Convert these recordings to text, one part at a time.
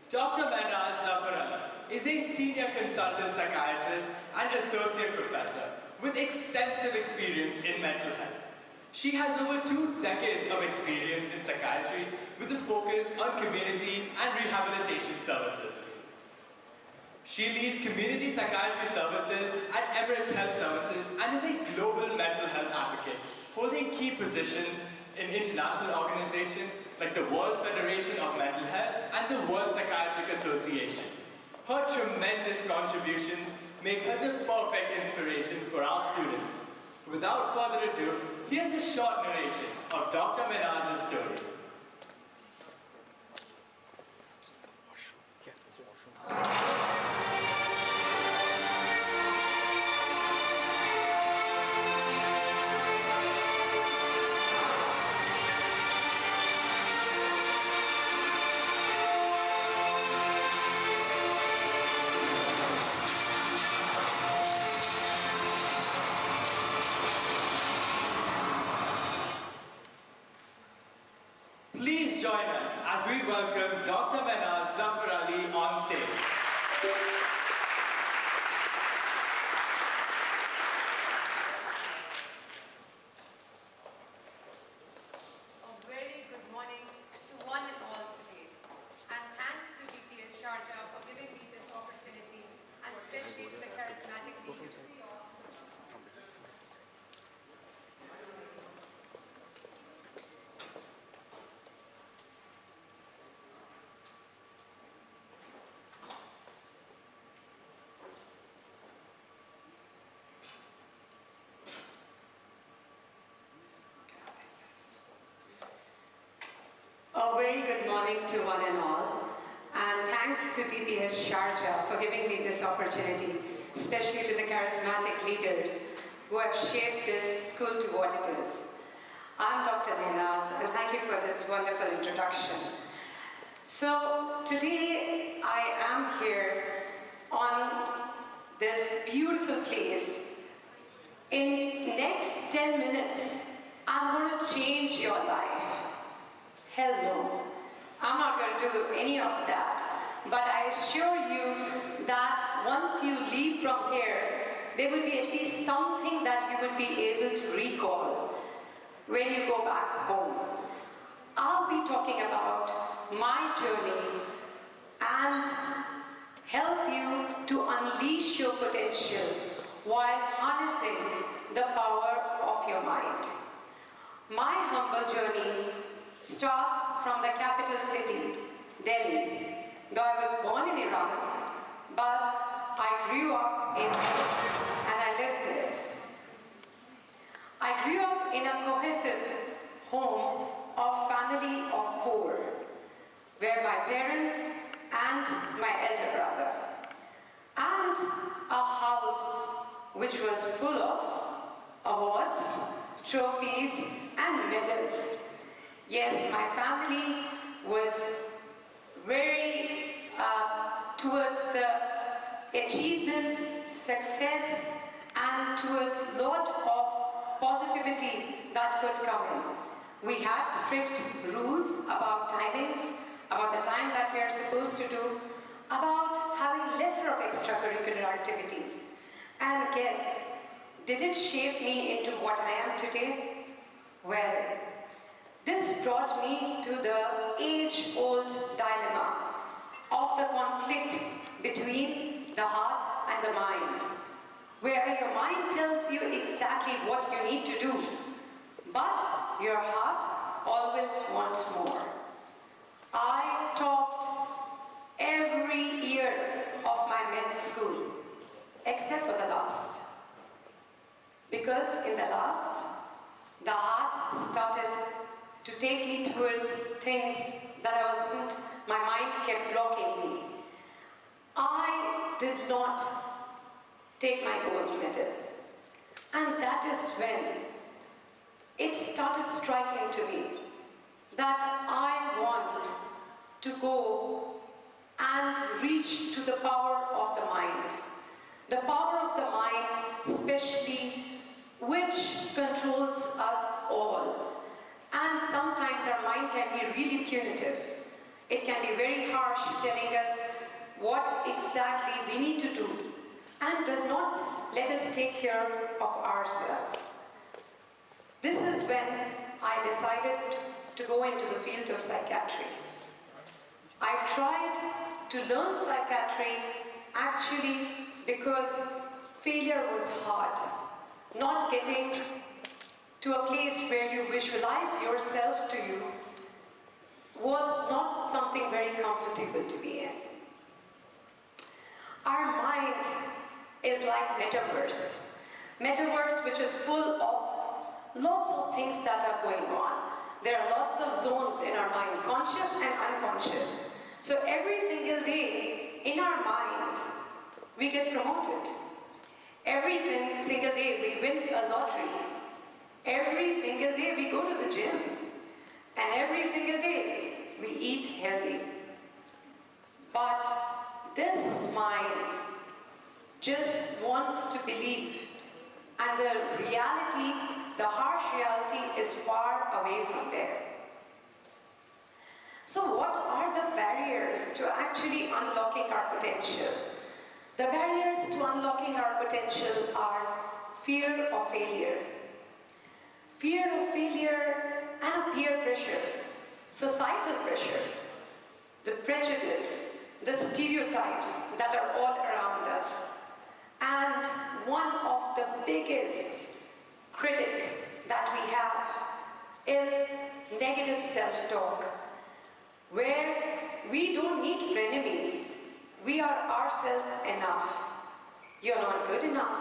Dr. Mehnaz Zafar Ali is a senior consultant psychiatrist and associate professor with extensive experience in mental health. She has over 2 decades of experience in psychiatry with a focus on community and rehabilitation services. She leads community psychiatry services at Emirates Health Services and is a global mental health advocate, holding key positions in international organizations like the World Federation of Mental Health and the World Psychiatric Association. Her tremendous contributions make her the perfect inspiration for our students. Without further ado, here's a short narration of Dr. Mehnaz's story. Please join us as we welcome Dr. Mehnaz Zafar Ali on stage. A very good morning to one and all today. And thanks to DPS Sharjah for giving me this opportunity, and especially to the charismatic leaders. A very good morning to one and all, and thanks to DPS Sharjah for giving me this opportunity, especially to the charismatic leaders who have shaped this school to what it is. I'm Dr. Mehnaz, and thank you for this wonderful introduction. So today I am here on this beautiful place. In next 10 minutes, I'm going to change your life. Hell no, I'm not going to do any of that. But I assure you that once you leave from here, there will be at least something that you will be able to recall when you go back home. I'll be talking about my journey and help you to unleash your potential while harnessing the power of your mind. My humble journey starts from the capital city, Delhi. Though I was born in Iran, but I grew up in Delhi and I lived there. I grew up in a cohesive home of family of 4, where my parents and my elder brother, and a house which was full of awards, trophies, and medals. Yes, my family was very towards the achievements, success, and towards lot of positivity that could come in. We had strict rules about timings, about the time that we are supposed to do, about having lesser of extracurricular activities. And guess, did it shape me into what I am today? Well, this brought me to the age-old dilemma of the conflict between the heart and the mind, where your mind tells you exactly what you need to do, but your heart always wants more. I topped every year of my med school, except for the last. Because in the last, the heart started to take me towards things that my mind kept blocking me. I did not take my gold medal. And that is when it started striking to me that I want to go and reach to the power of the mind. The power of the mind, especially, which controls us all. And sometimes our mind can be really punitive. It can be very harsh harsh, telling us what exactly we need to do, and does not let us take care of ourselves. This is when I decided to go into the field of psychiatry. I tried to learn psychiatry actually because failure was hard. Not getting to a place where you visualize yourself to you was not something very comfortable to be in. Our mind is like metaverse. Metaverse which is full of lots of things that are going on. There are lots of zones in our mind, conscious and unconscious. So every single day in our mind, we get promoted. Every single day we win a lottery. Every single day we go to the gym. And every single day we eat healthy. But this mind just wants to believe. And the reality, the harsh reality, is far away from there. So what are the barriers to actually unlocking our potential? The barriers to unlocking our potential are fear of failure. Fear of failure and peer pressure, societal pressure, the prejudice, the stereotypes that are all around us. And one of the biggest critic that we have is negative self-talk, where we don't need frenemies. We are ourselves enough. You're not good enough.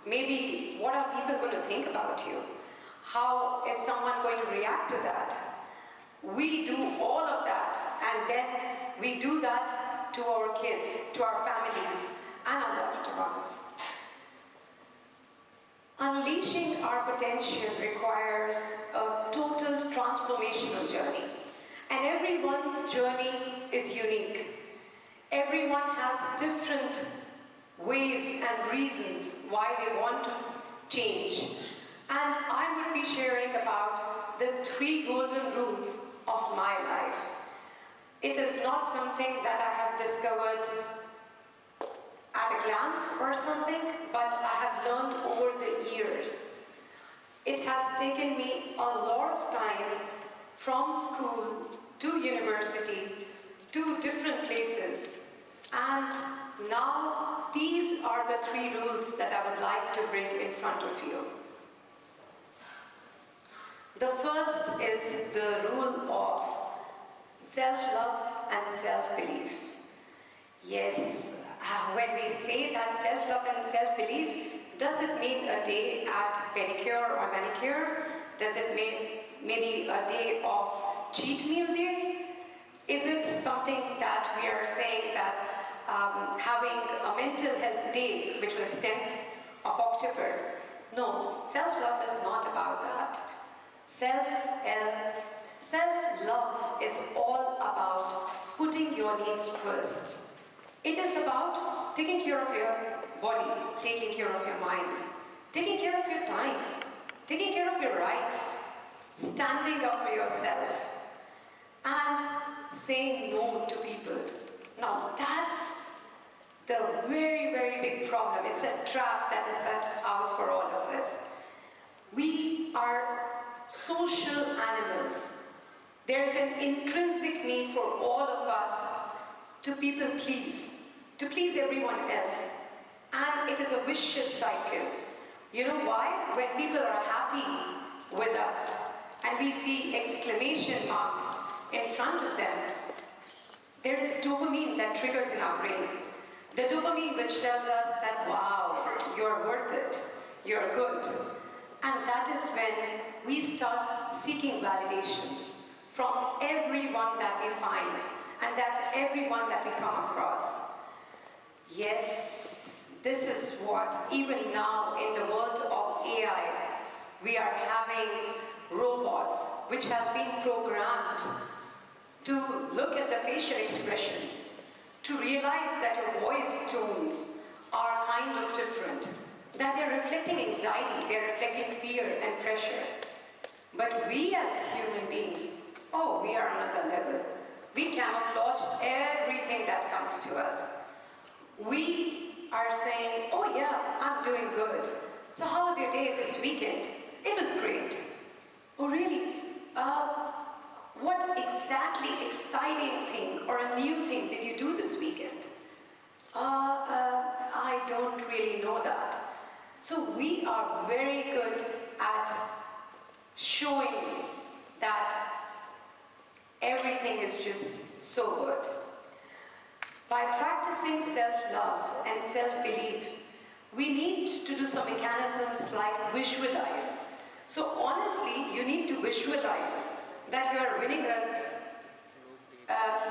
Maybe what are people going to think about you? How is someone going to react to that? We do all of that, and then we do that to our kids, to our families, and our loved ones. Unleashing our potential requires a total transformational journey. And everyone's journey is unique. Everyone has different ways and reasons why they want to change. And I would be sharing about the 3 golden rules of my life. It is not something that I have discovered at a glance or something, but I have learned over the years. It has taken me a lot of time from school to university to different places, and now these are the 3 rules that I would like to bring in front of you. The first is the rule of self-love and self-belief. Yes, when we say that self-love and self-belief, does it mean a day at pedicure or manicure? Does it mean maybe a day of cheat meal day? Is it something that we are saying that having a mental health day, which was 10th of October? No, self-love is not about that. Self-love is all about putting your needs first. It is about taking care of your body, taking care of your mind, taking care of your time, taking care of your rights, standing up for yourself, and saying no to people. Now that's the very, very big problem. It's a trap that is set out for all of us. We are social animals. There is an intrinsic need for all of us to people to please everyone else. And it is a vicious cycle. You know why? When people are happy with us and we see exclamation marks in front of them, there is dopamine that triggers in our brain. The dopamine which tells us that, wow, you're worth it, you're good. And that is when we start seeking validations from everyone that we find and that everyone that we come across. Yes, this is what, even now in the world of AI, we are having robots which has been programmed to look at the facial expressions, to realize that your voice tones are kind of different, that they're reflecting anxiety, they're reflecting fear and pressure. But we as human beings, oh, we are on another level. We camouflage every that comes to us. We are saying, oh yeah, I'm doing good. So how was your day this weekend? It was great. Oh really? What exactly exciting thing or a new thing did you do this weekend? I don't really know that. So we are very good at showing that everything is just so good. By practicing self-love and self-belief, we need to do some mechanisms like visualize. So honestly, you need to visualize that you are winning a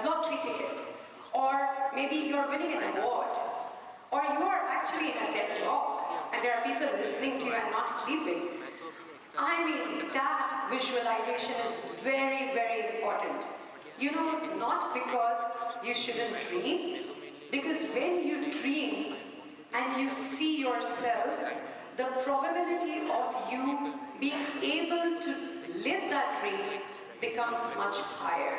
lottery ticket, or maybe you are winning an award, or you are actually in a TED talk and there are people listening to you and not sleeping. I mean, that visualization is very, very important. You know, not because you shouldn't dream, because when you dream and you see yourself, the probability of you being able to live that dream becomes much higher.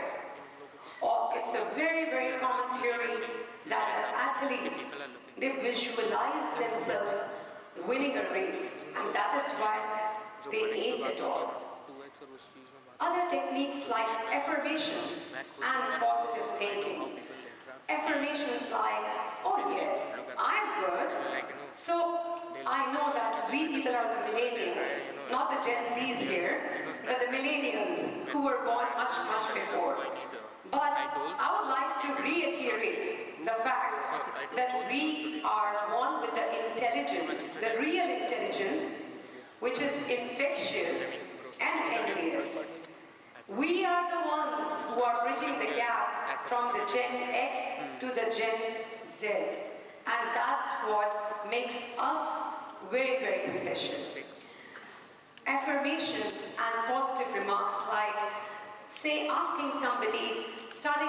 Or it's a very, very common theory that athletes, they visualize themselves winning a race, and that is why they ace it all. Other techniques like affirmations and positive thinking. Affirmations like, oh yes, I'm good. So I know that we people are the millennials, not the Gen Zs here, but the millennials who were born much, much before. But I would like to reiterate the fact that we are born with the intelligence, the real intelligence, which is infectious and envious. We are the ones who are bridging the gap from the Gen X to the Gen Z. And that's what makes us very, very special. Affirmations and positive remarks like, say, asking somebody, starting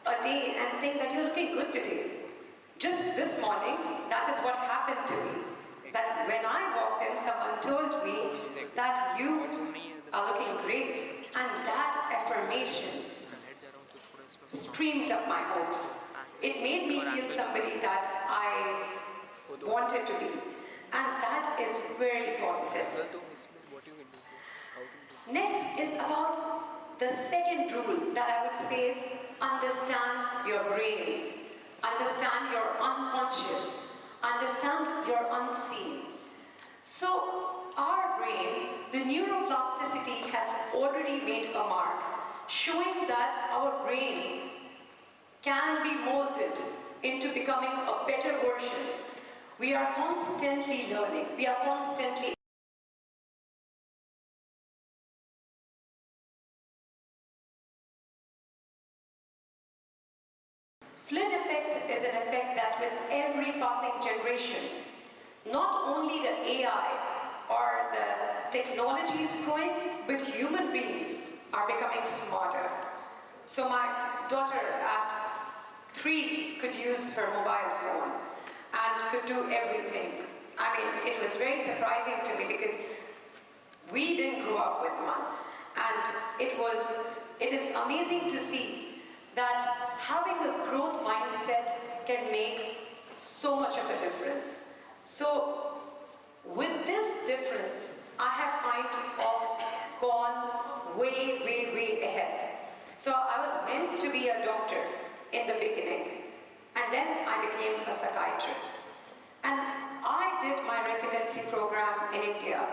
a day and saying that you're looking good today. Just this morning, that is what happened to me. That when I walked in, someone told me that you are looking great. And that affirmation streamed up my hopes. It made me feel somebody that I wanted to be. And that is very positive. Next is about the second rule that I would say is understand your brain, understand your unconscious, understand your unseen. So our brain, the neuroplasticity has already made a mark, showing that our brain can be molded into becoming a better version. We are constantly learning. We are constantly Flynn effect is an effect that with every passing generation, not only the AI or the technology is growing, but human beings are becoming smarter. So my daughter at 3 could use her mobile phone and could do everything. I mean, it was very surprising to me because we didn't grow up with one. And it is amazing to see that having a growth mindset can make so much of a difference. So with this difference, I have kind of gone way, way, way ahead. So I was meant to be a doctor in the beginning, and then I became a psychiatrist. And I did my residency program in India.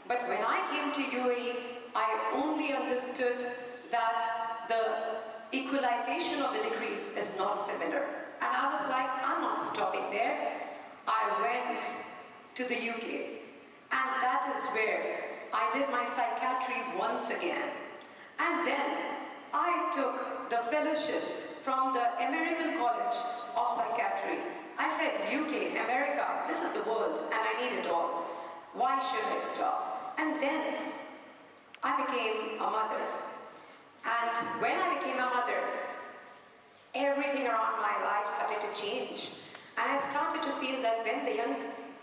But when I came to UAE, I only understood that the equalization of the degrees is not similar. And I was like, I'm not stopping there. I went to the UK. And that is where I did my psychiatry once again. And then I took the fellowship from the American College of Psychiatry. I said, UK, America, this is the world, and I need it all. Why should I stop? And then I became a mother. And when I became a mother, everything around my life started to change. And I started to feel that when the young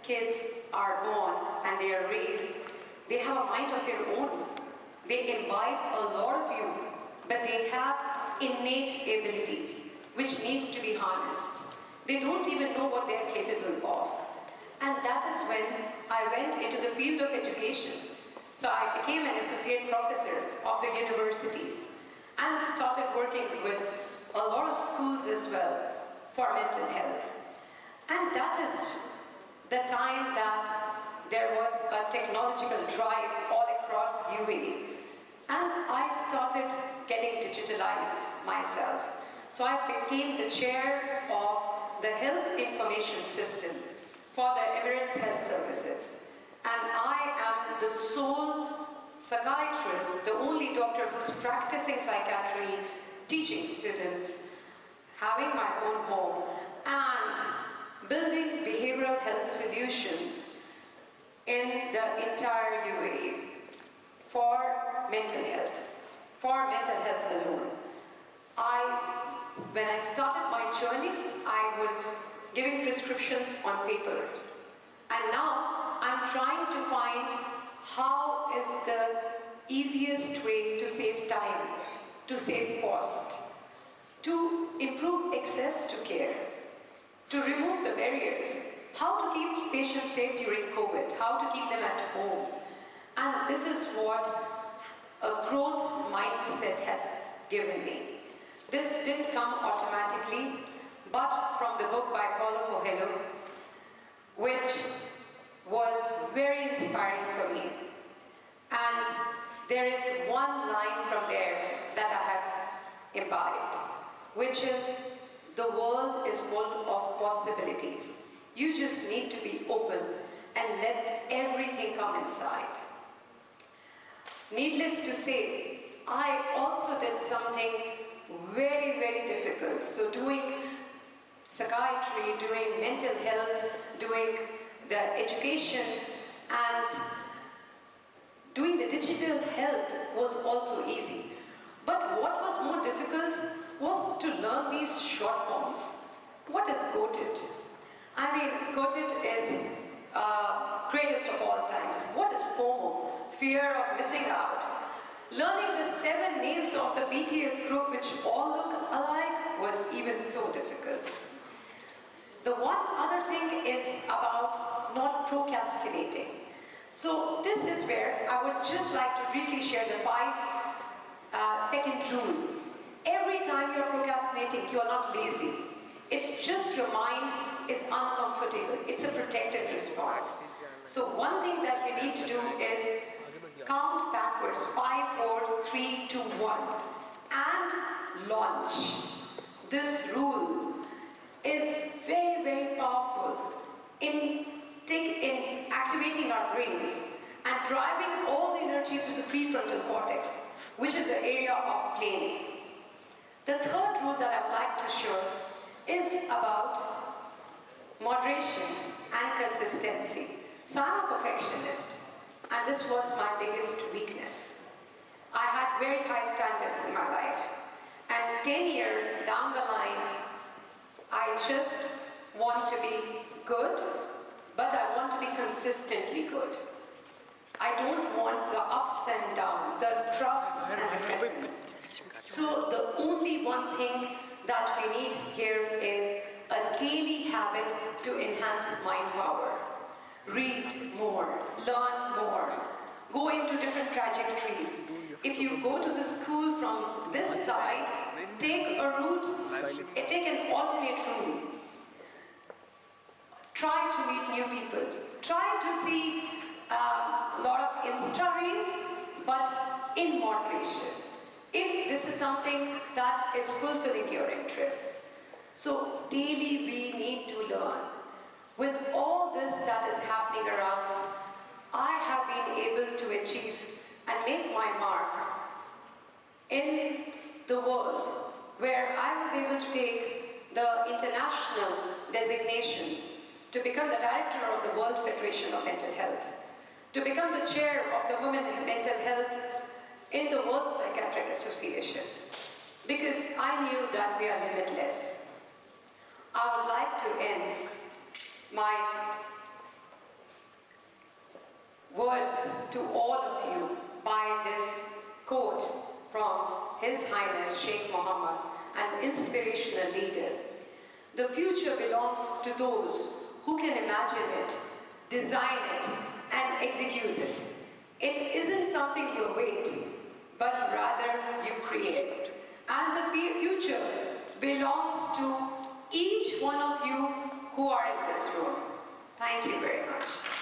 kids are born and they are raised, they have a mind of their own. They imbibe a lot of you, but they have innate abilities. which needs to be harnessed. They don't even know what they're capable of. And that is when I went into the field of education. So I became an associate professor of the universities and started working with a lot of schools as well for mental health. And that is the time that there was a technological drive all across UAE. And I started getting digitalized myself. So I became the chair of the Health Information System for the Emirates Health Services. And I am the sole psychiatrist, the only doctor who's practicing psychiatry, teaching students, having my own home, and building behavioral health solutions in the entire UAE for mental health alone. When I started my journey, I was giving prescriptions on paper. And now I'm trying to find how is the easiest way to save time, to save cost, to improve access to care, to remove the barriers, how to keep patients safe during COVID, how to keep them at home. And this is what a growth mindset has given me. This didn't come automatically, but from the book by Paulo Coelho, which was very inspiring for me. And there is one line from there that I have imbibed, which is, the world is full of possibilities. You just need to be open and let everything come inside. Needless to say, I also did something very, very difficult. So doing psychiatry, doing mental health, doing the education, and doing the digital health was also easy. But what was more difficult was to learn these short forms. What is GOATed? I mean, GOATed is greatest of all times. What is FOMO? Fear of missing out. Learning the 7 names of the BTS group, which all look alike, was even so difficult. The one other thing is about not procrastinating. So this is where I would just like to briefly share the 5-second rule. Every time you're procrastinating, you're not lazy. It's just your mind is uncomfortable. It's a protective response. So one thing that you need to do is count backwards, 5, 4, 3, 2, 1, and launch. This rule is very, very powerful in activating our brains and driving all the energy through the prefrontal cortex, which is the area of planning. The third rule that I'd like to show is about moderation and consistency. So I'm a perfectionist, and this was my biggest weakness. I had very high standards in my life, and 10 years down the line, I just want to be good, but I want to be consistently good. I don't want the ups and downs, the troughs and the crescents. So the only one thing that we need here is a daily habit to enhance mind power. Read more, learn more, go into different trajectories. If you go to the school from this side, take a route, take an alternate route. Try to meet new people. Try to see a lot of Insta reels, but in moderation. If this is something that is fulfilling your interests. So daily we need to learn. With all this that is happening around, I have been able to achieve and make my mark in the world, where I was able to take the international designations to become the director of the World Federation of Mental Health, to become the chair of the Women Mental Health in the World Psychiatric Association, because I knew that we are limitless. I would like to end my words to all of you by this quote from His Highness Sheikh Mohammed and inspirational leader. The future belongs to those who can imagine it, design it, and execute it. It isn't something you await, but rather you create. And the future belongs to each one of you who are in this room. Thank you very much.